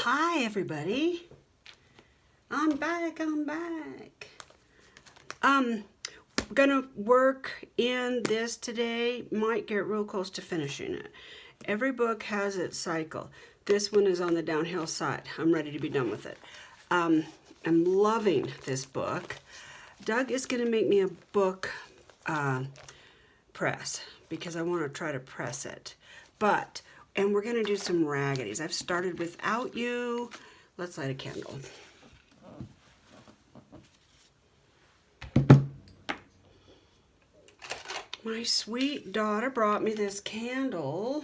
Hi everybody. I'm back. Gonna work in this today. Might get real close to finishing it. Every book has its cycle. This one is on the downhill side. I'm ready to be done with it. I'm loving this book. Doug is gonna make me a book press because I want to try to press it. And we're gonna do some raggeties. I've started Without You. Let's light a candle. My sweet daughter brought me this candle.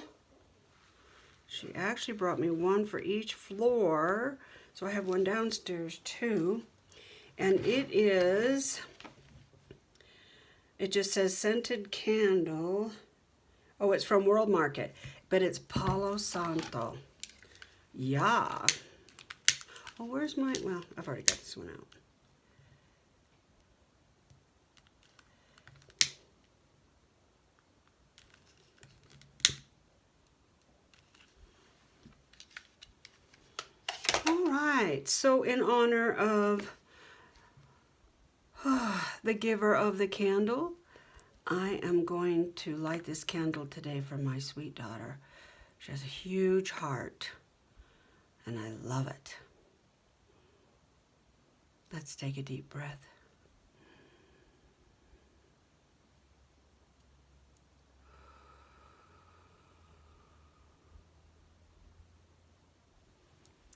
She actually brought me one for each floor. So I have one downstairs too. And it just says scented candle. Oh, it's from World Market, but it's Palo Santo. Yeah. Oh, where's my, well, I've already got this one out. All right, so in honor of the giver of the candle, I am going to light this candle today for my sweet daughter. She has a huge heart, and I love it. Let's take a deep breath.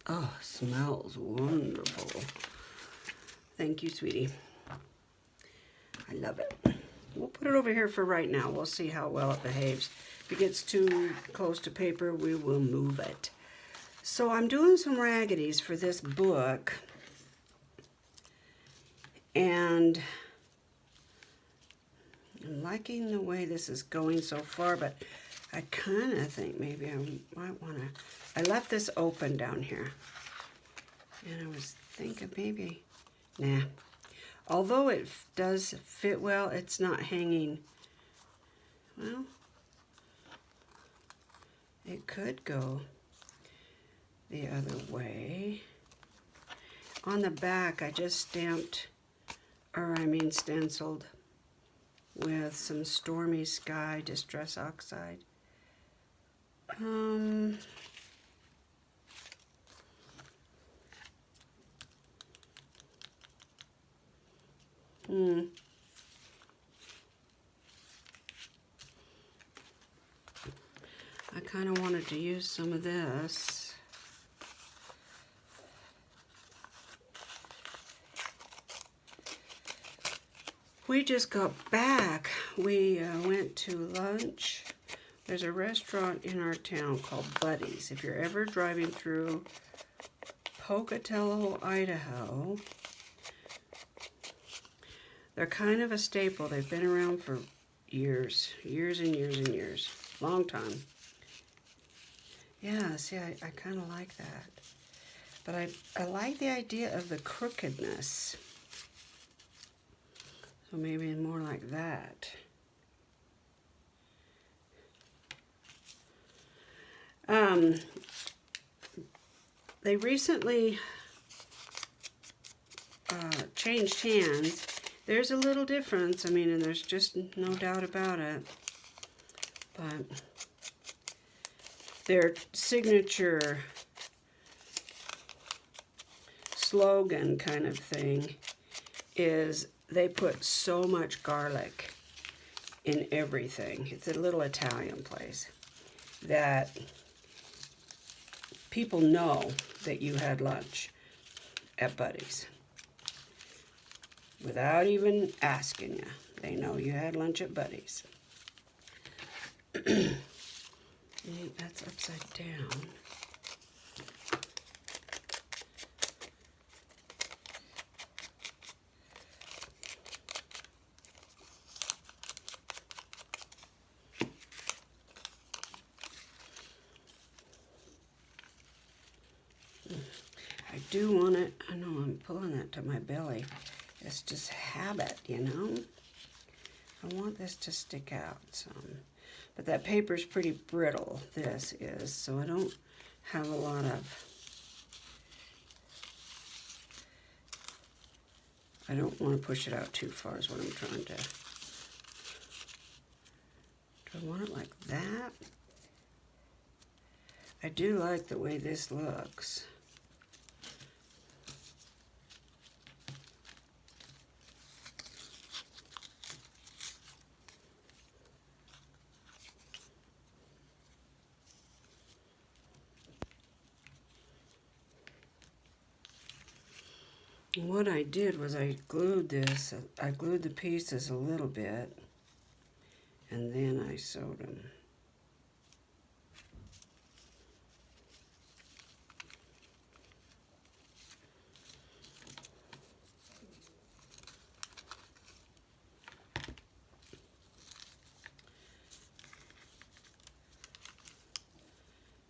Oh, smells wonderful. Thank you, sweetie. I love it. We'll put it over here for right now. We'll see how well it behaves. If it gets too close to paper, we will move it. So I'm doing some raggeties for this book. And I'm liking the way this is going so far, but I kind of think maybe I might want to... I left this open down here. And I was thinking maybe... Nah. Although it does fit well, it's not hanging. Well, it could go the other way. On the back, I just stenciled with some Stormy Sky Distress Oxide. I kind of wanted to use some of this. We just got back. We went to lunch. There's a restaurant in our town called Buddy's. If you're ever driving through Pocatello, Idaho, they're kind of a staple. They've been around for years and years. Long time. Yeah, see, I kind of like that. But I like the idea of the crookedness. So maybe more like that. They recently changed hands. There's a little difference, I mean, and there's just no doubt about it. But their signature slogan kind of thing is they put so much garlic in everything. It's a little Italian place that people know that you had lunch at Buddy's. Without even asking you, they know you had lunch at Buddy's. That's upside down. I do want it, I know I'm pulling that to my belly. It's just habit, you know? I want this to stick out some. But that paper's pretty brittle, this is, so I don't have a lot of I don't want to push it out too far is what I'm trying to. Do I want it like that? I do like the way this looks. What I did was I glued the pieces a little bit, and then I sewed them.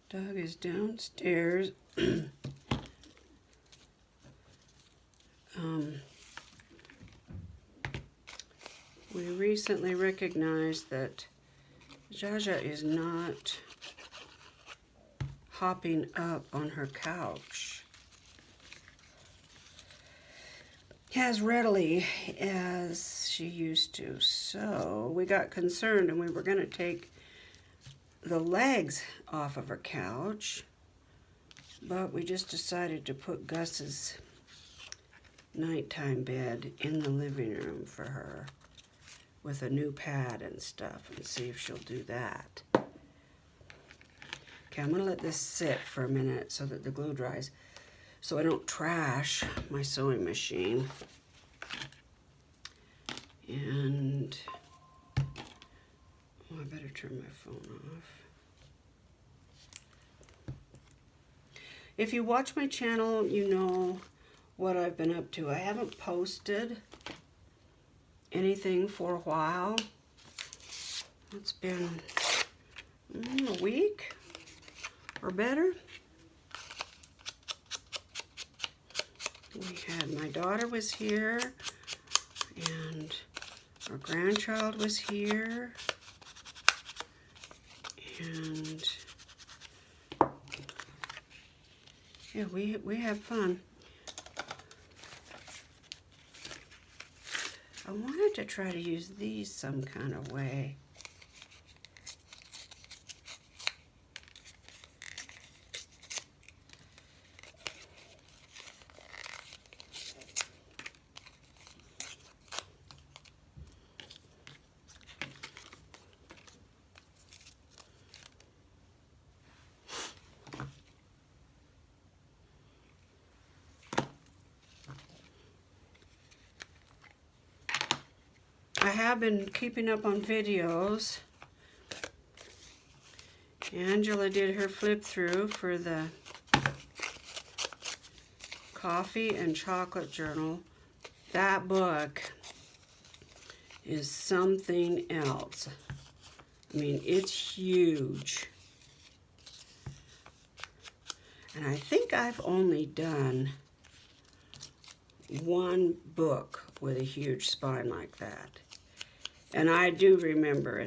Doug is downstairs. We recently recognized that Jaja is not hopping up on her couch as readily as she used to. So we got concerned and we were going to take the legs off of her couch, but we just decided to put Gus's nighttime bed in the living room for her with a new pad and stuff, and see if she'll do that. Okay, I'm gonna let this sit for a minute so that the glue dries, so I don't trash my sewing machine. And oh, I better turn my phone off. If you watch my channel, you know what I've been up to. I haven't posted anything for a while. It's been a week or better. My daughter was here, and our grandchild was here, and yeah, we have fun. I wanted to try to use these some kind of way. I have been keeping up on videos. Angela did her flip through for the coffee and chocolate journal. That book is something else. I mean, it's huge. And I think I've only done one book with a huge spine like that. And I do remember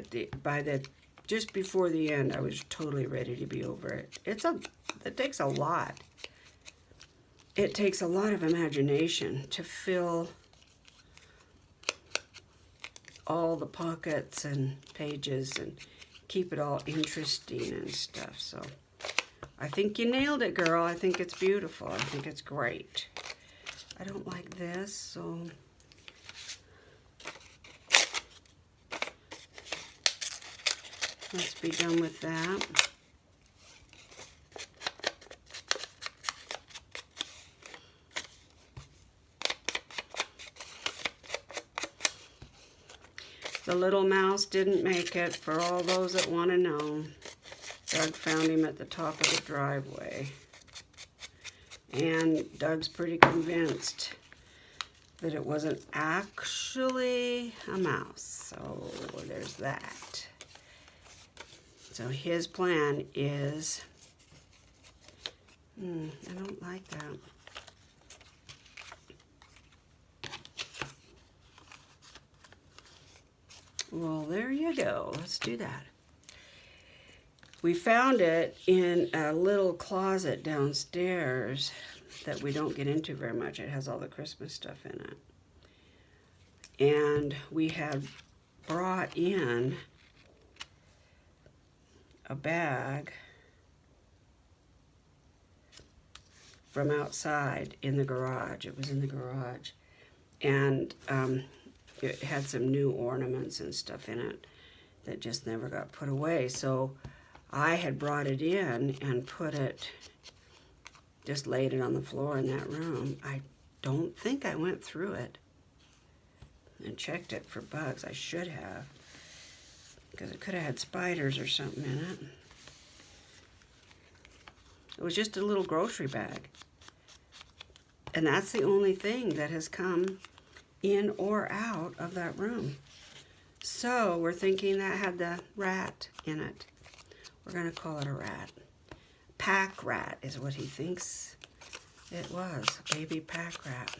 just before the end, I was totally ready to be over it. It takes a lot. It takes a lot of imagination to fill all the pockets and pages and keep it all interesting and stuff. So I think you nailed it, girl. I think it's beautiful. I think it's great. I don't like this, so let's be done with that. The little mouse didn't make it, for all those that want to know. Doug found him at the top of the driveway. And Doug's pretty convinced that it wasn't actually a mouse. So there's that. So his plan is, I don't like that. Well, there you go. Let's do that. We found it in a little closet downstairs that we don't get into very much. It has all the Christmas stuff in it. and we had brought in a bag from outside in the garage. It was in the garage, and it had some new ornaments and stuff in it that just never got put away. So I had brought it in and put it, just laid it on the floor in that room. I don't think I went through it and checked it for bugs. I should have, because it could have had spiders or something in it. It was just a little grocery bag. And that's the only thing that has come in or out of that room. So we're thinking that had the rat in it. We're going to call it a rat. Pack rat is what he thinks it was. Baby pack rat.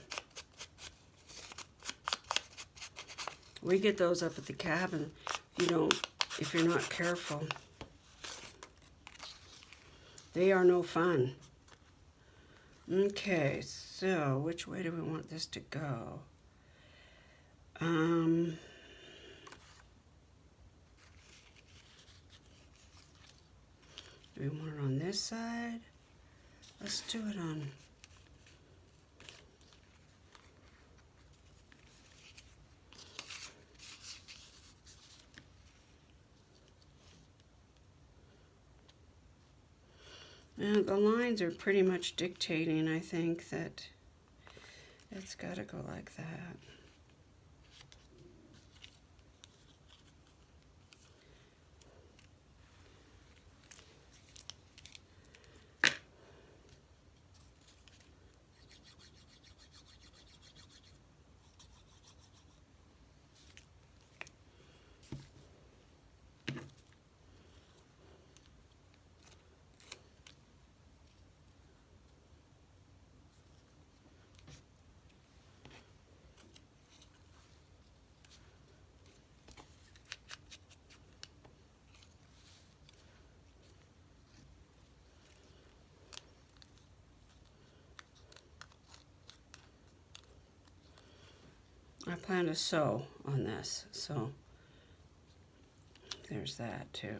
We get those up at the cabin if you're not careful. They are no fun. Okay, so which way do we want this to go? Do we want it on this side? Let's do it on... Now, the lines are pretty much dictating, I think, that it's got to go like that. I plan to sew on this, so there's that too.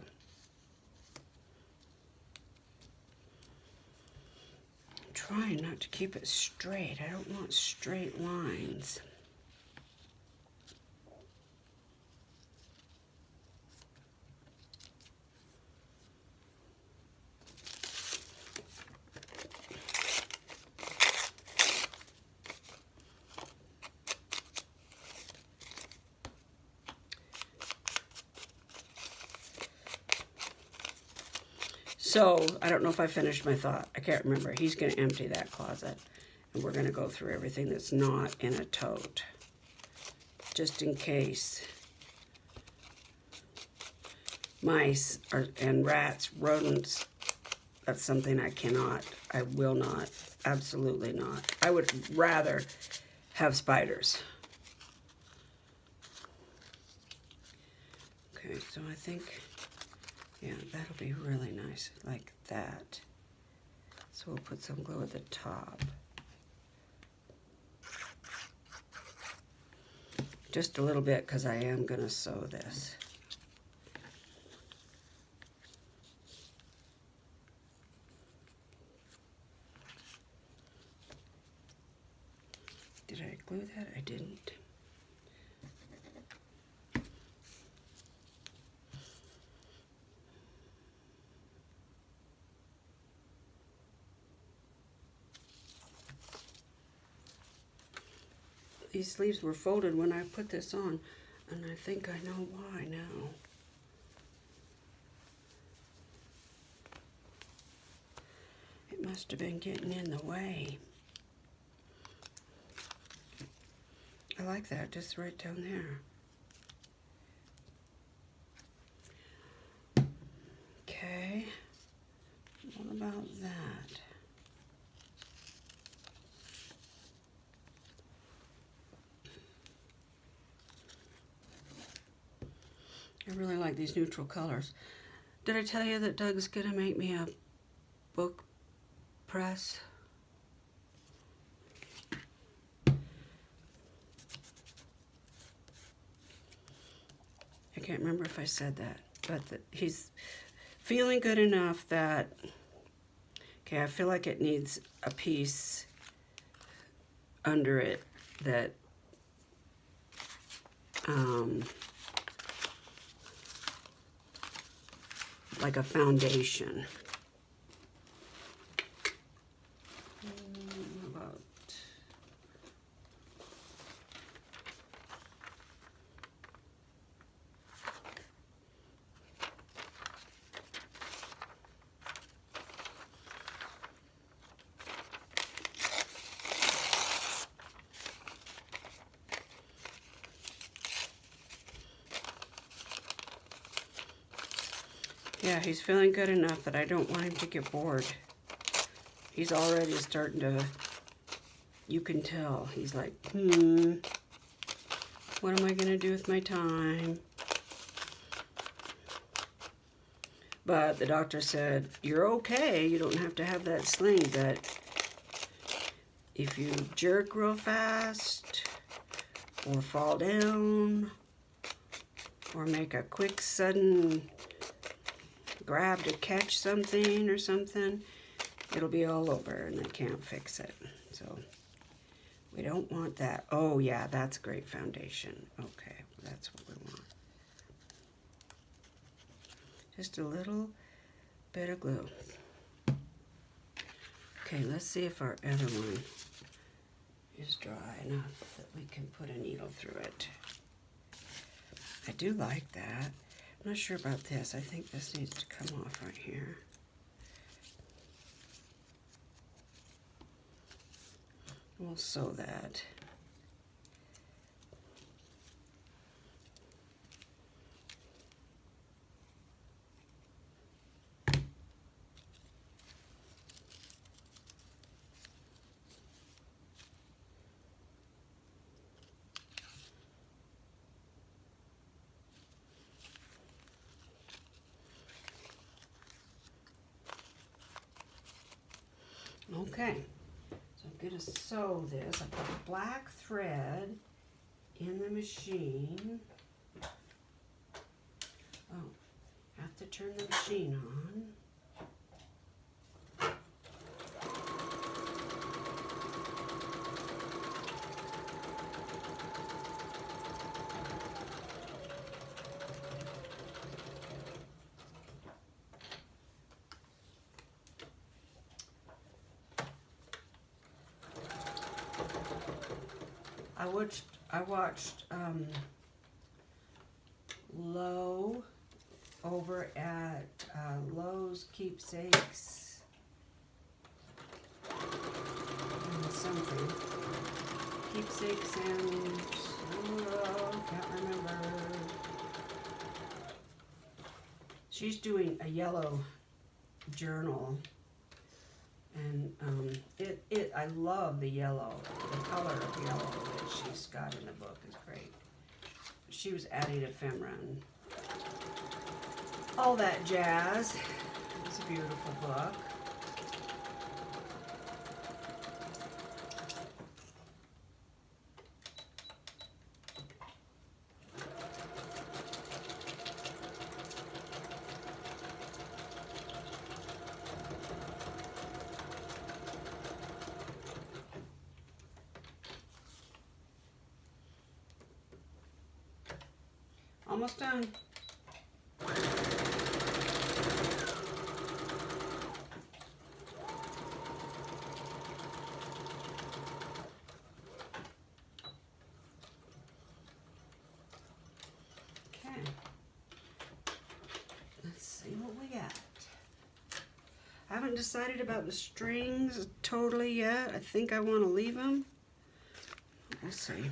I'm trying not to keep it straight. I don't want straight lines. So, I don't know if I finished my thought. I can't remember. He's going to empty that closet. And we're going to go through everything that's not in a tote. Just in case mice and rats, rodents, that's something I will not, absolutely not. I would rather have spiders. Okay, so I think... yeah, that'll be really nice, like that. So we'll put some glue at the top. Just a little bit, because I am going to sew this. Did I glue that? I didn't. These sleeves were folded when I put this on, and I think I know why now. It must have been getting in the way. I like that, just right down there. Okay, what about that? I really like these neutral colors. Did I tell you that Doug's gonna make me a book press? can't remember if I said that, but he's feeling good enough that, okay, I feel like it needs a piece under it that like a foundation. About yeah, he's feeling good enough that I don't want him to get bored. He's already starting to, you can tell, he's like, what am I going to do with my time? But the doctor said, you're okay, you don't have to have that sling, but if you jerk real fast, or fall down, or make a quick, sudden grab to catch something or something, it'll be all over and they can't fix it. So we don't want that. Oh yeah, that's great foundation. Okay, that's what we want. Just a little bit of glue. Okay, let's see if our other one is dry enough that we can put a needle through it. I do like that. I'm not sure about this. I think this needs to come off right here. We'll sew that. Okay, so I'm going to sew this. I put black thread in the machine. Oh, have to turn the machine on. I watched Lowe over at Lowe's Keepsakes and something. Keepsakes and can't remember. She's doing a yellow journal. And I love the yellow. The color of yellow that she's got in the book is great. She was adding ephemera and all that jazz. It's a beautiful book. Almost done. Okay. Let's see what we got. I haven't decided about the strings totally yet. I think I want to leave them. We'll see.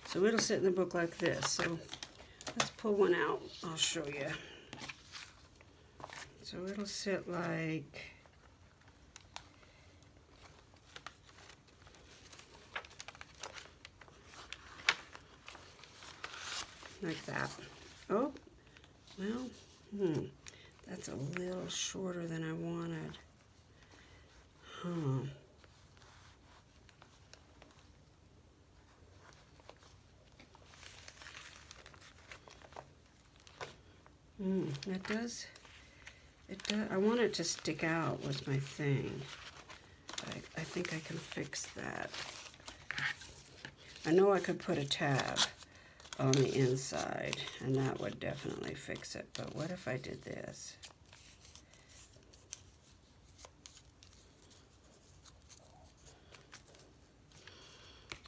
So it'll sit in the book like this. So let's pull one out. I'll show you. So it'll sit like that. Oh, well, that's a little shorter than I wanted. Huh. It does. It does. I want it to stick out was my thing. I think I can fix that. I know I could put a tab on the inside, and that would definitely fix it. But what if I did this?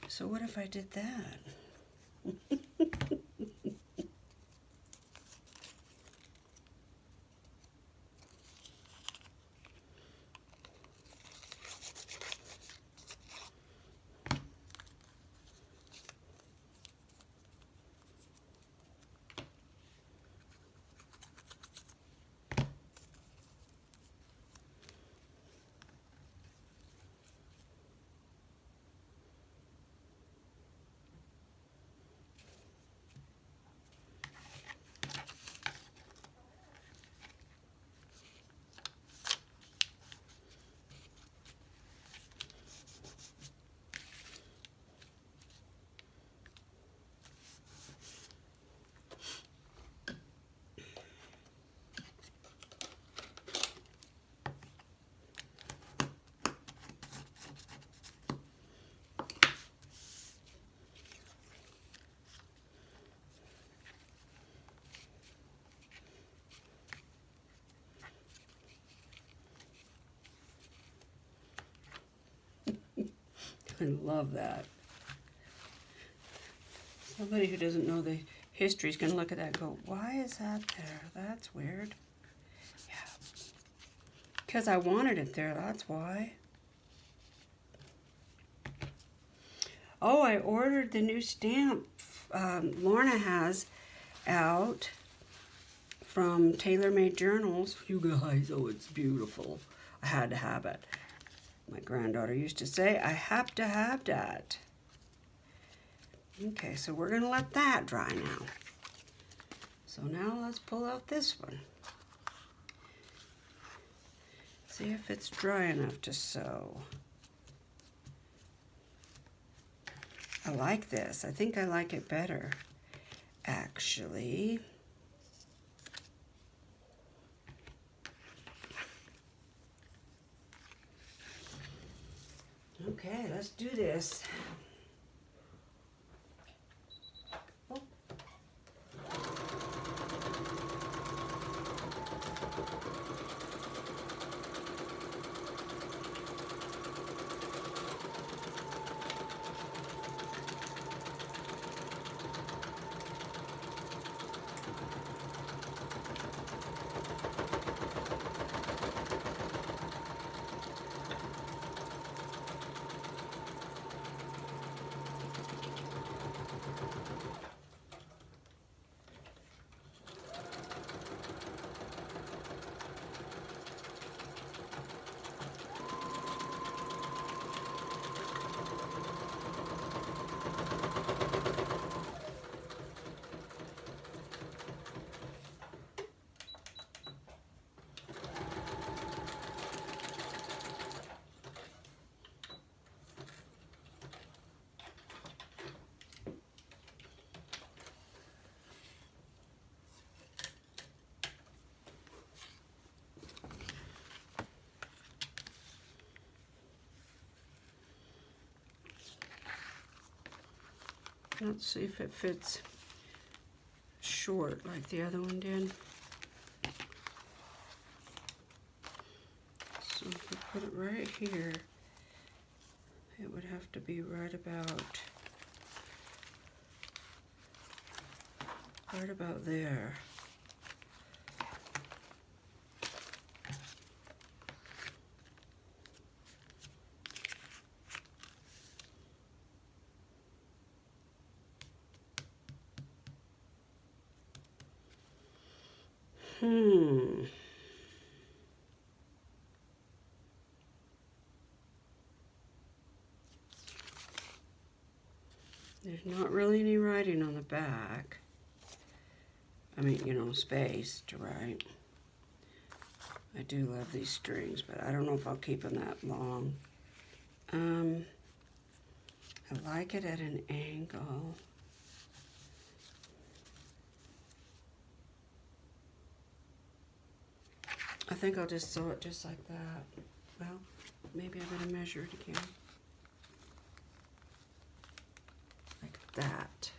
So what if I did that? I love that. Somebody who doesn't know the history is going to look at that and go, why is that there? That's weird. Yeah. Because I wanted it there, that's why. Oh, I ordered the new stamp Lorna has out from Tailor Made Journals. You guys, oh, it's beautiful. I had to have it. My granddaughter used to say, I have to have that. Okay, so we're going to let that dry now. So now let's pull out this one. See if it's dry enough to sew. I like this. I think I like it better, actually. Okay, let's do this. Oh. Let's see if it fits short like the other one did. So if we put it right here, it would have to be right about there. There's not really any writing on the back. I mean, you know, space to write. I do love these strings, but I don't know if I'll keep them that long. I like it at an angle. think I'll just sew it just like that. Well, maybe I better measure it again. Like that.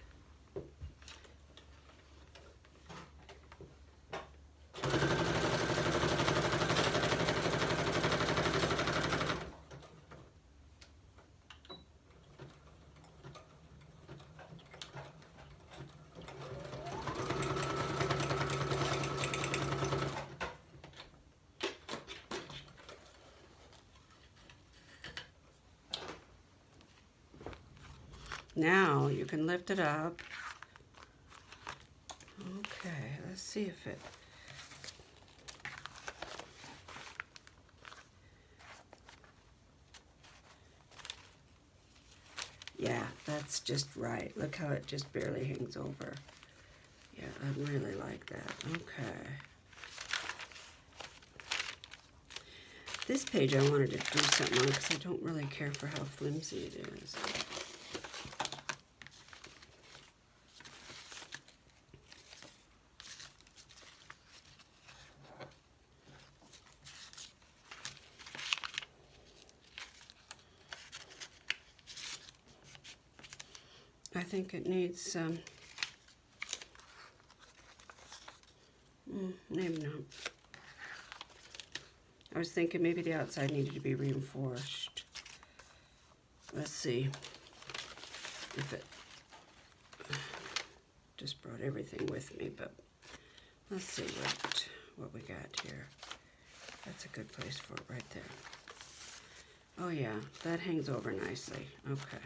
Now you can lift it up. Okay, let's see if it... Yeah, that's just right. Look how it just barely hangs over. Yeah, I really like that. Okay. This page I wanted to do something on because I don't really care for how flimsy it is. I think it needs some, maybe not. I was thinking maybe the outside needed to be reinforced. Let's see if it, just brought everything with me, but let's see what we got here. That's a good place for it right there. Oh yeah, that hangs over nicely. Okay.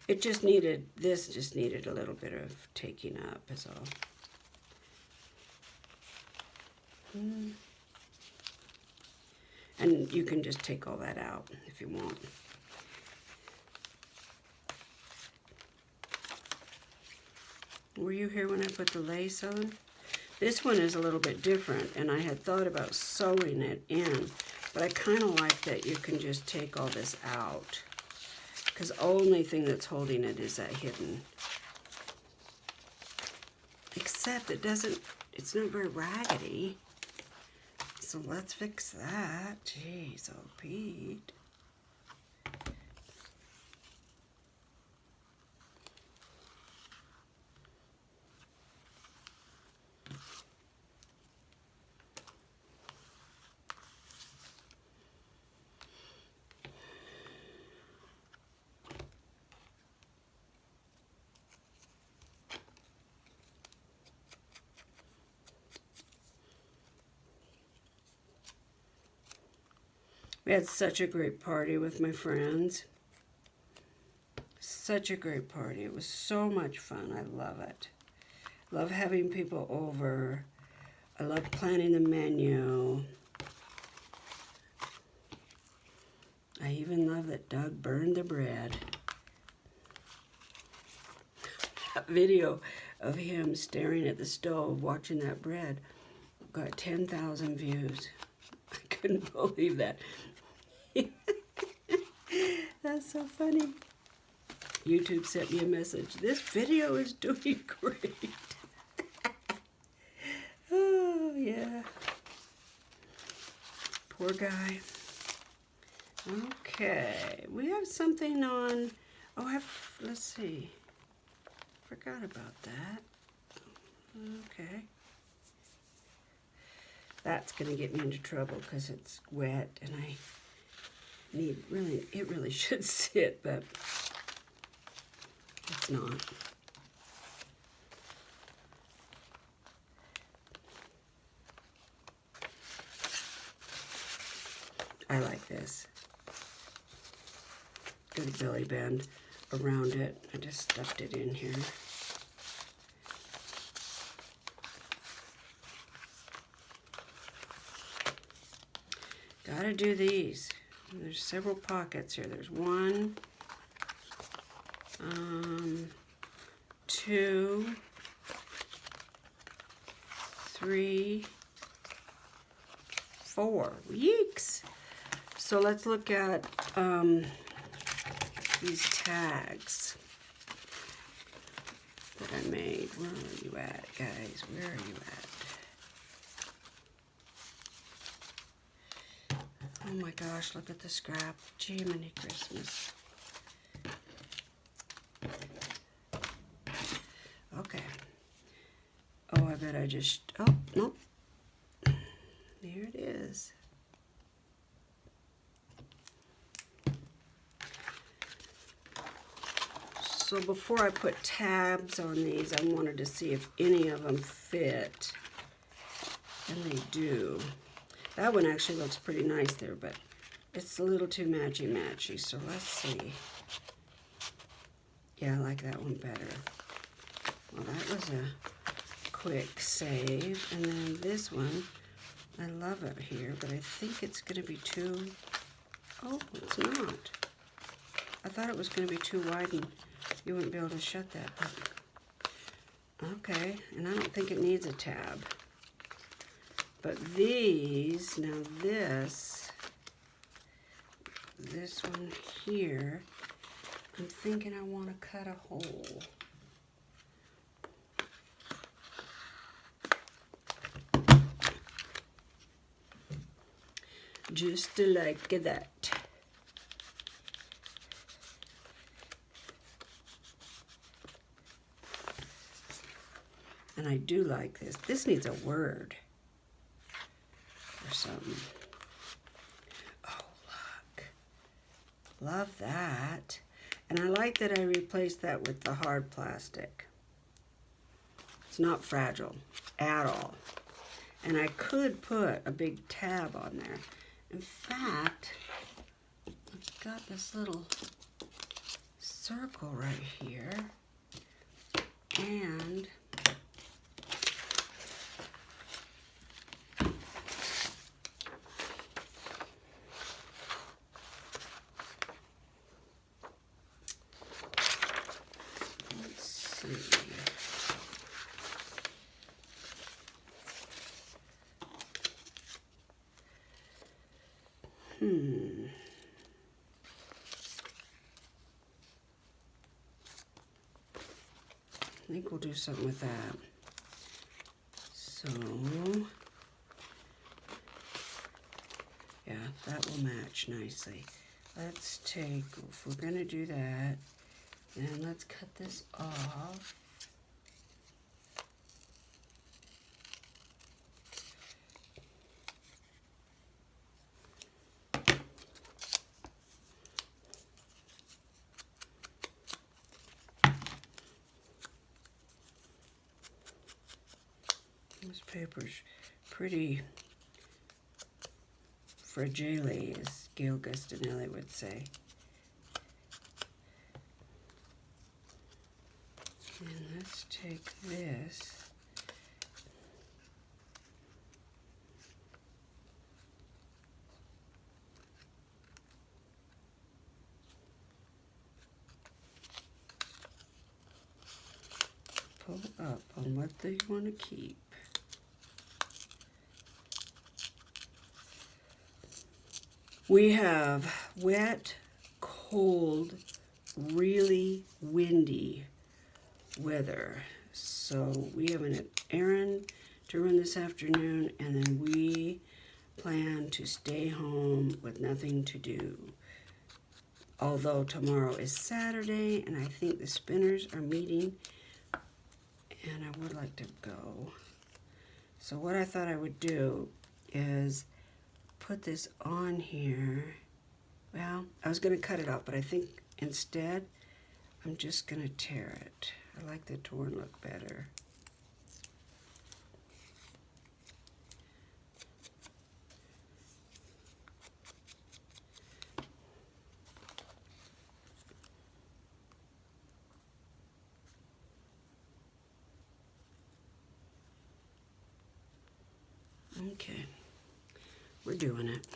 It just needed, this just needed a little bit of taking up is all. And you can just take all that out if you want. Were you here when I put the lace on? This one is a little bit different, and I had thought about sewing it in, but I kind of like that you can just take all this out. Because the only thing that's holding it is that hidden. Except it doesn't, it's not very raggedy. So let's fix that. Jeez, oh Pete. We had such a great party with my friends. Such a great party. It was so much fun. I love it. Love having people over. I love planning the menu. I even love that Doug burned the bread. That video of him staring at the stove watching that bread got 10,000 views. I couldn't believe that. That's so funny. YouTube sent me a message. This video is doing great. Oh, yeah. Poor guy. Okay. We have something on... Oh, let's see. Forgot about that. Okay. That's going to get me into trouble because it's wet and I need really, it really should sit, but it's not. I like this. Good belly band around it. I just stuffed it in here. Gotta do these. There's several pockets here. There's 1, 2, 3, 4. Yeeks! So let's look at these tags that I made. Where are you at, guys? Where are you at? Oh my gosh, look at the scrap. Jiminy Christmas. Okay. Oh, I bet I just, oh, nope. There it is. So before I put tabs on these, I wanted to see if any of them fit. And they do. That one actually looks pretty nice there, but it's a little too matchy-matchy, so let's see. Yeah, I like that one better. Well, that was a quick save. And then this one, I love it here, but I think it's going to be too... Oh, it's not. I thought it was going to be too wide and you wouldn't be able to shut that. But... Okay, and I don't think it needs a tab. But these, now this one here, I'm thinking I want to cut a hole. Just like that. And I do like this. This needs a word or something. Oh, look. Love that. And I like that I replaced that with the hard plastic. It's not fragile at all. And I could put a big tab on there. In fact, I've got this little circle right here. And let's see. I think we'll do something with that. So, yeah, that will match nicely. Let's take, if we're going to do that, then let's cut this off. This paper's pretty fragile, as Gail Gustinelli would say. And let's take this. Pull up on what they want to keep. We have wet, cold, really windy weather. So we have an errand to run this afternoon, and then we plan to stay home with nothing to do. Although tomorrow is Saturday, and I think the spinners are meeting, and I would like to go. So what I thought I would do is put this on here. Well, I was going to cut it off, but I think instead I'm just going to tear it. I like the torn look better. Okay, we're doing it.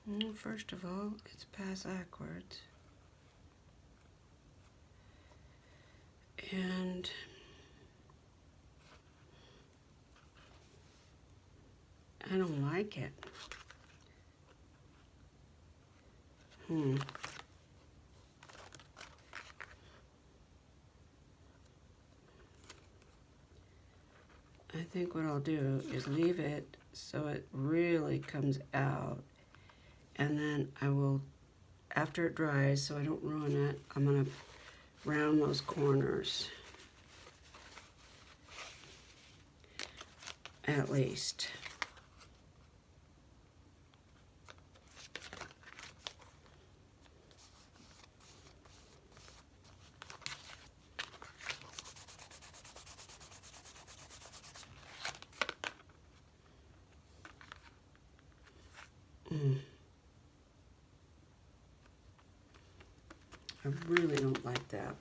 Well, first of all, it's past backwards. And I don't like it. I think what I'll do is leave it so it really comes out, and then I will, after it dries, so I don't ruin it, I'm gonna round those corners at least. I really don't like that.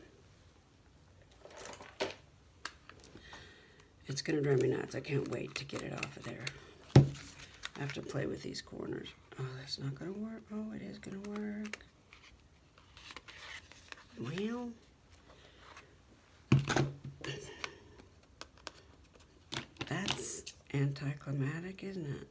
It's gonna drive me nuts. I can't wait to get it off of there. I have to play with these corners. Oh, that's not gonna work. Oh, it is gonna work. Well, that's anticlimactic, isn't it?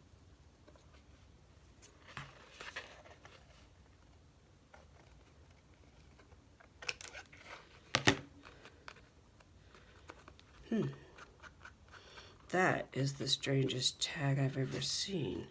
That is the strangest tag I've ever seen.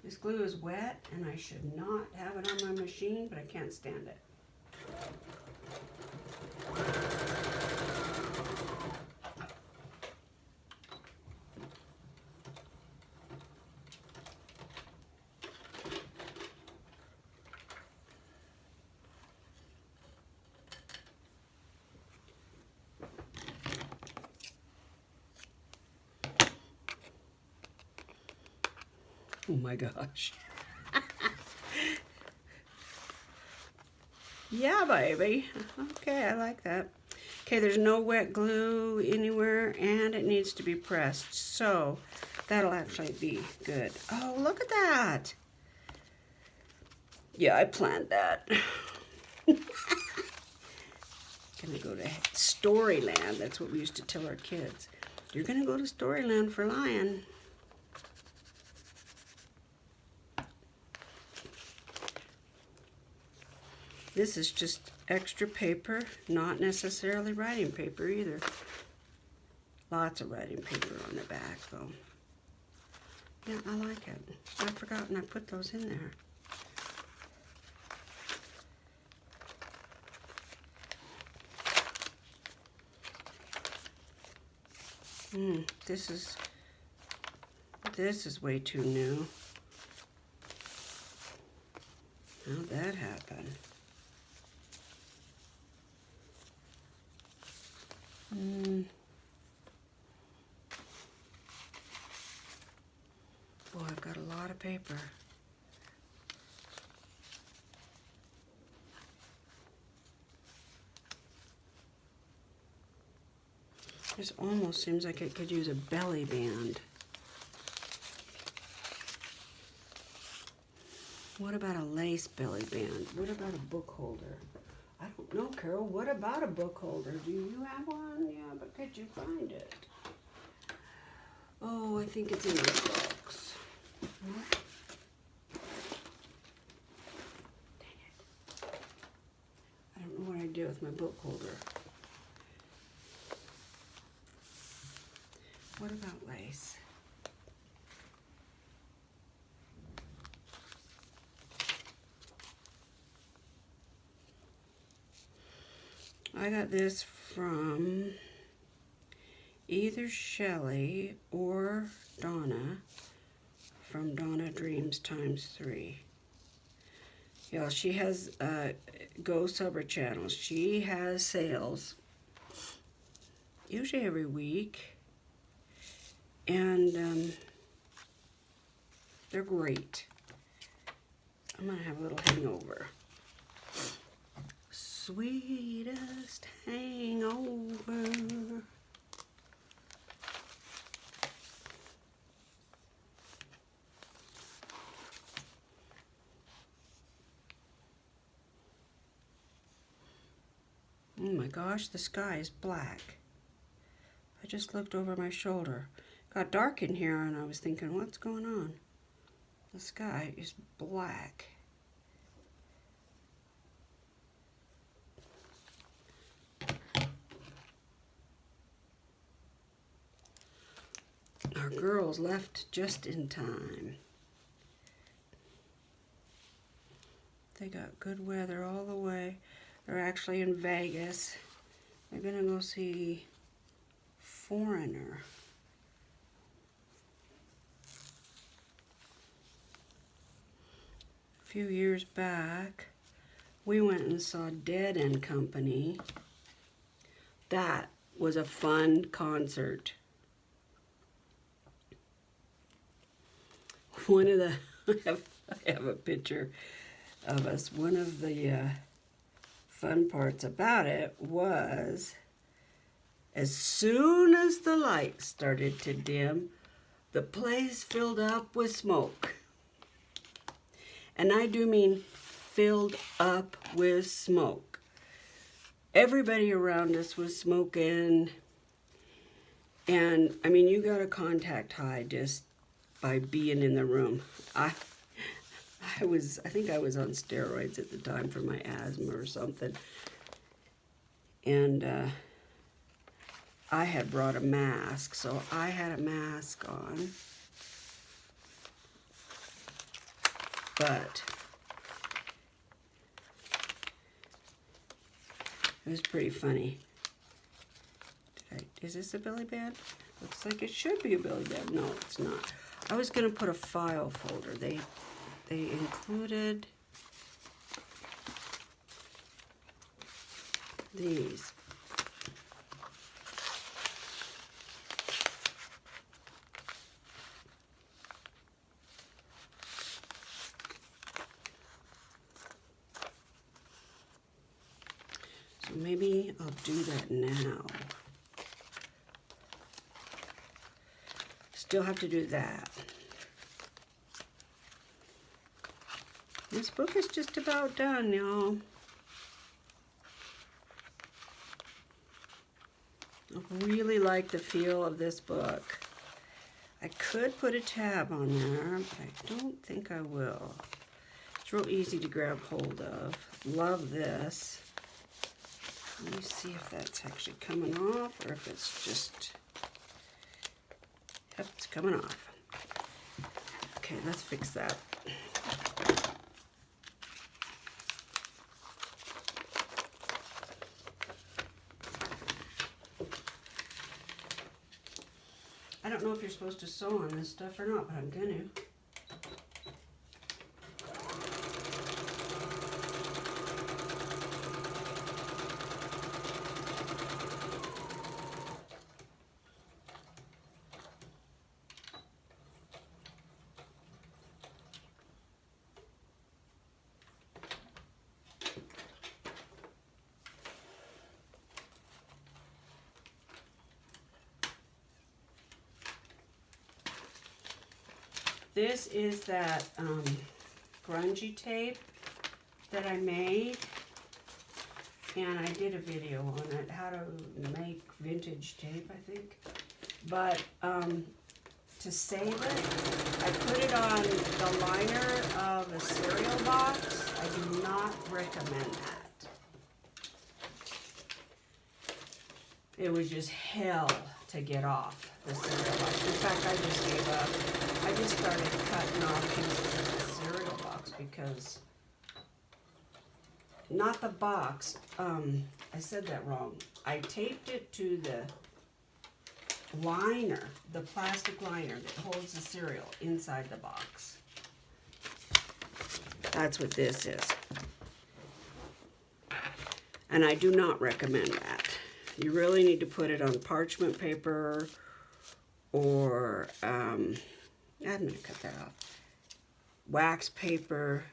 This glue is wet and I should not have it on my machine, but I can't stand it. Oh my gosh. Yeah, baby. Okay, I like that. Okay, there's no wet glue anywhere and it needs to be pressed. So that'll actually be good. Oh, look at that. Yeah, I planned that. Gonna go to Storyland. That's what we used to tell our kids. You're gonna go to Storyland for Lion. This is just extra paper, not necessarily writing paper either. Lots of writing paper on the back though. Yeah, I like it. I've forgotten I put those in there. This is way too new. How'd that happen? Boy, I've got a lot of paper. This almost seems like it could use a belly band. What about a lace belly band? What about a book holder? I don't know, Carol. What about a book holder? Do you have one? Yeah, but could you find it? Oh, I think it's in this box. Dang it. I don't know what I do with my book holder. What about lace? I got this from either Shelley or Donna from Donna Dreams ×3. Yeah, she has Go Sober channels. She has sales usually every week. And They're great. I'm gonna have a little hangover. Sweetest hangover. Oh my gosh, the sky is black. I just looked over my shoulder. Got dark in here and I was thinking, what's going on? The sky is black. Our girls left just in time. They got good weather all the way. They're actually in Vegas. They're gonna go see Foreigner. A few years back, we went and saw Dead and Company. That was a fun concert. One of the, I have a picture of us. One of the fun parts about it was as soon as the lights started to dim, the place filled up with smoke. And I do mean filled up with smoke. Everybody around us was smoking. And I mean, you got a contact high just by being in the room. I think I was on steroids at the time for my asthma or something. And I had brought a mask, so I had a mask on. But it was pretty funny. Is this a Billy Band? Looks like it should be a Billy Band. No, it's not. I was going to put a file folder. They included these. So maybe I'll do that now. Still have to do that. This book is just about done, y'all. I really like the feel of this book. I could put a tab on there, but I don't think I will. It's real easy to grab hold of. Love this. Let me see if that's actually coming off or if it's just... Yep, it's coming off. Okay, let's fix that. I don't know if you're supposed to sew on this stuff or not, but I'm gonna. This is that grungy tape that I made, and I did a video on it, how to make vintage tape, I think. But to save it, I put it on the liner of a cereal box. I do not recommend that. It was just hell to get off the cereal box. In fact, I just gave up. I just started cutting off pieces of the cereal box because, not the box, I said that wrong. I taped it to the liner, the plastic liner that holds the cereal inside the box. That's what this is. And I do not recommend that. You really need to put it on parchment paper or, I'm going to cut that off. wax paper,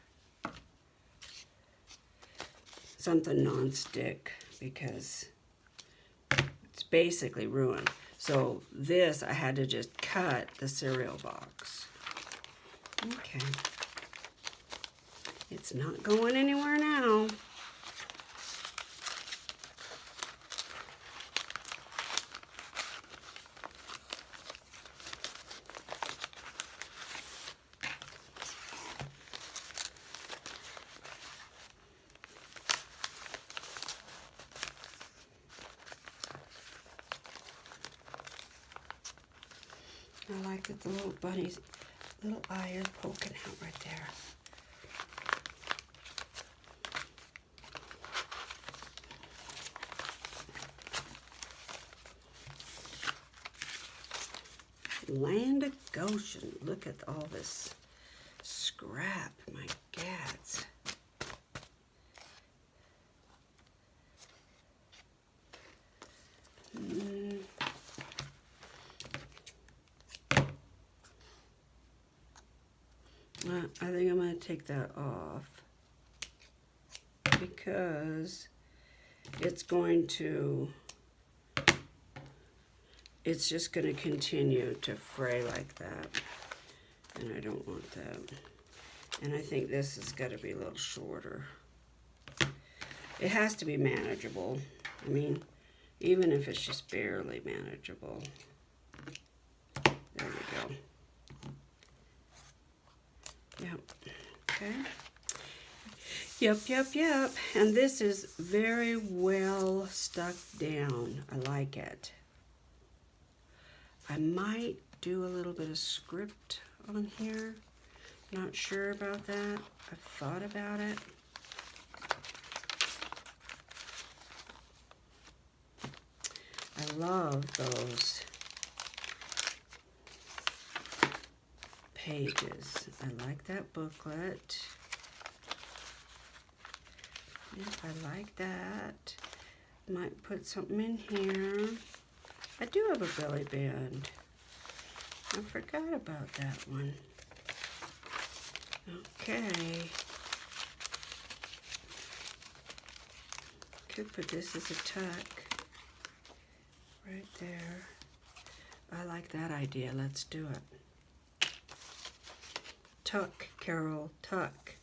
something non-stick, because it's basically ruined. So this, I had to just cut the cereal box. Okay. It's not going anywhere now. I like that the little bunny's little eye is poking out right there. Land of Goshen. Look at all this scrap. My gads. I think I'm going to take that off because it's just going to continue to fray like that, and I don't want that. And I think this has got to be a little shorter. It has to be manageable. I mean, even if it's just barely manageable. There we go. Yep. Okay. Yep. And this is very well stuck down. I like it. I might do a little bit of script on here. Not sure about that. I've thought about it. I love those pages. I like that booklet. Yep, I like that. Might put something in here. I do have a belly band. I forgot about that one. Okay. Could put this as a tuck. Right there. I like that idea. Let's do it. Tuck, Carol, tuck.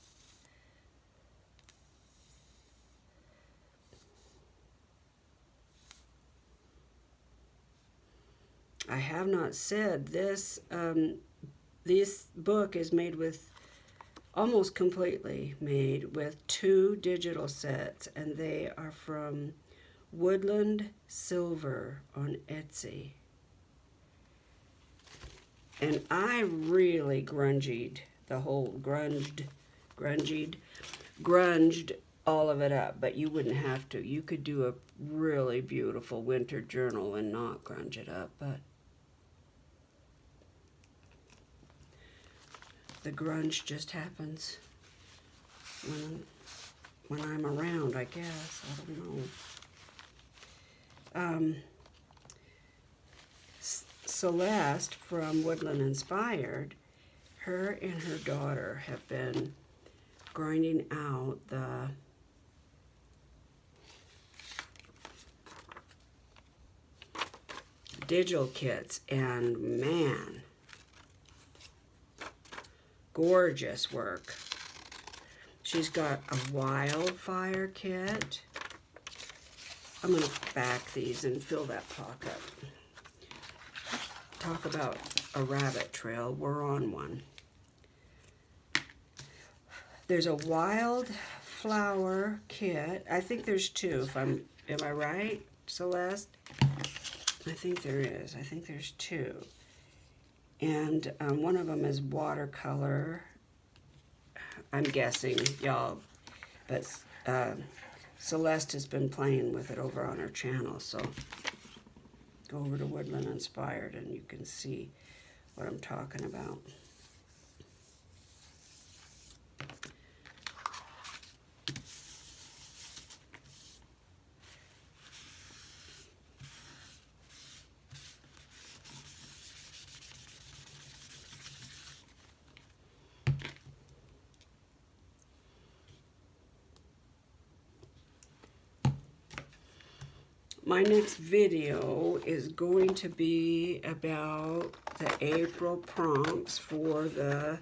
I have not said this. This book is made with, almost completely made with 2 digital sets, and they are from Woodland Silver on Etsy. And I really grunged the whole, grunged all of it up, but you wouldn't have to. You could do a really beautiful winter journal and not grunge it up, but the grunge just happens when I'm around, I guess. I don't know. Celeste from Woodland Inspired, her and her daughter have been grinding out the digital kits, and man, gorgeous work. She's got a wildfire kit. I'm going to back these and fill that pocket. Talk about a rabbit trail. We're on one. There's a wildflower kit. I think there's 2. Am I right, Celeste? I think there is. I think there's 2. And one of them is watercolor. I'm guessing, y'all. But Celeste has been playing with it over on her channel, so go over to Woodland Inspired and you can see what I'm talking about. My next video is going to be about the April prompts for the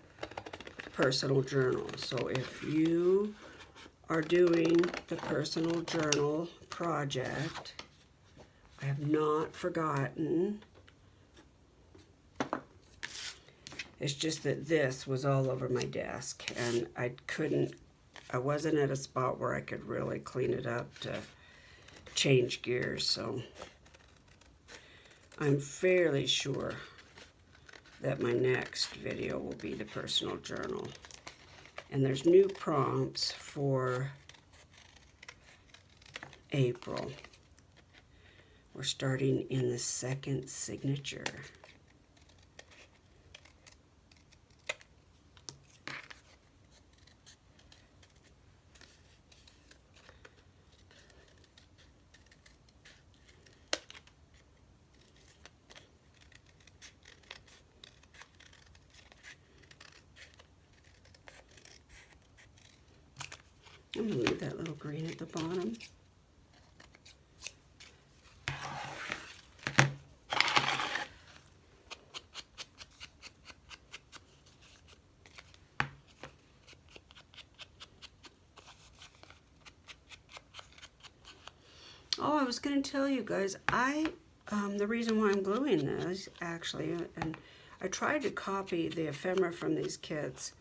personal journal. So if you are doing the personal journal project, I have not forgotten. It's just that this was all over my desk and I wasn't at a spot where I could really clean it up to change gears. So I'm fairly sure that my next video will be the personal journal. And there's new prompts for April. We're starting in the second signature. I'm going to leave that little green at the bottom. Oh, I was going to tell you guys, the reason why I'm gluing this, actually, and I tried to copy the ephemera from these kits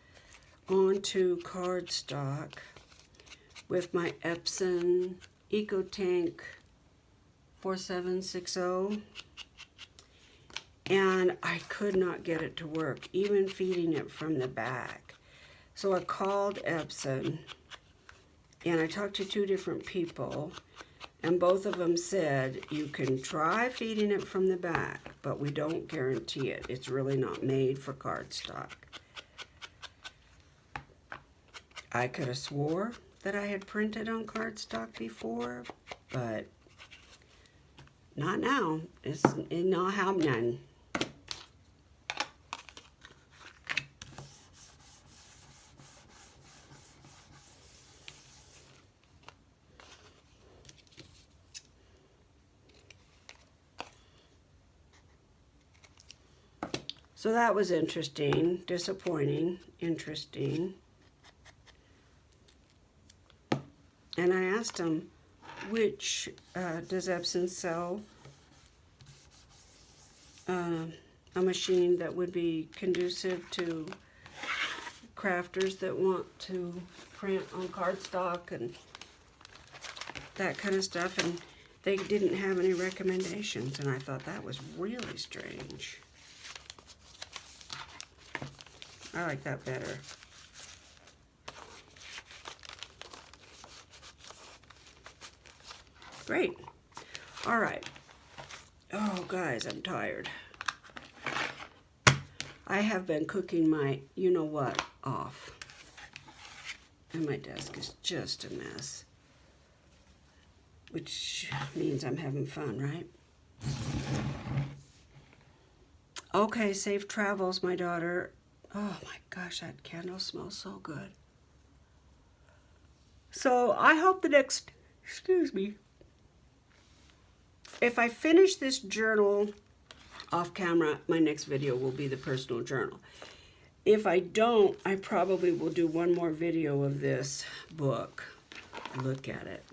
onto cardstock with my Epson EcoTank 4760, and I could not get it to work, even feeding it from the back. So I called Epson, and I talked to 2 different people, and both of them said, you can try feeding it from the back, but we don't guarantee it. It's really not made for cardstock. I could have swore that I had printed on cardstock before, but not now. It's not happening. So that was interesting, disappointing, interesting. And I asked him, which does Epson sell a machine that would be conducive to crafters that want to print on cardstock and that kind of stuff, and they didn't have any recommendations, and I thought that was really strange. I like that better. Great. All right. Oh, guys, I'm tired. I have been cooking my you-know-what off. And my desk is just a mess. Which means I'm having fun, right? Okay, safe travels, my daughter. Oh my gosh, that candle smells so good. So I hope the next, if I finish this journal off camera, my next video will be the personal journal. If I don't, I probably will do one more video of this book. Look at it.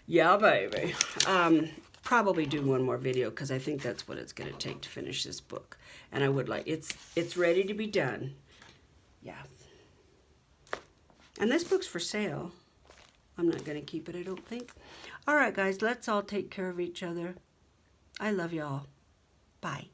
Yeah, baby. Probably do one more video because I think that's what it's going to take to finish this book. And I would like, it's ready to be done. Yeah. And this book's for sale. I'm not going to keep it, I don't think. All right, guys, let's all take care of each other. I love y'all. Bye.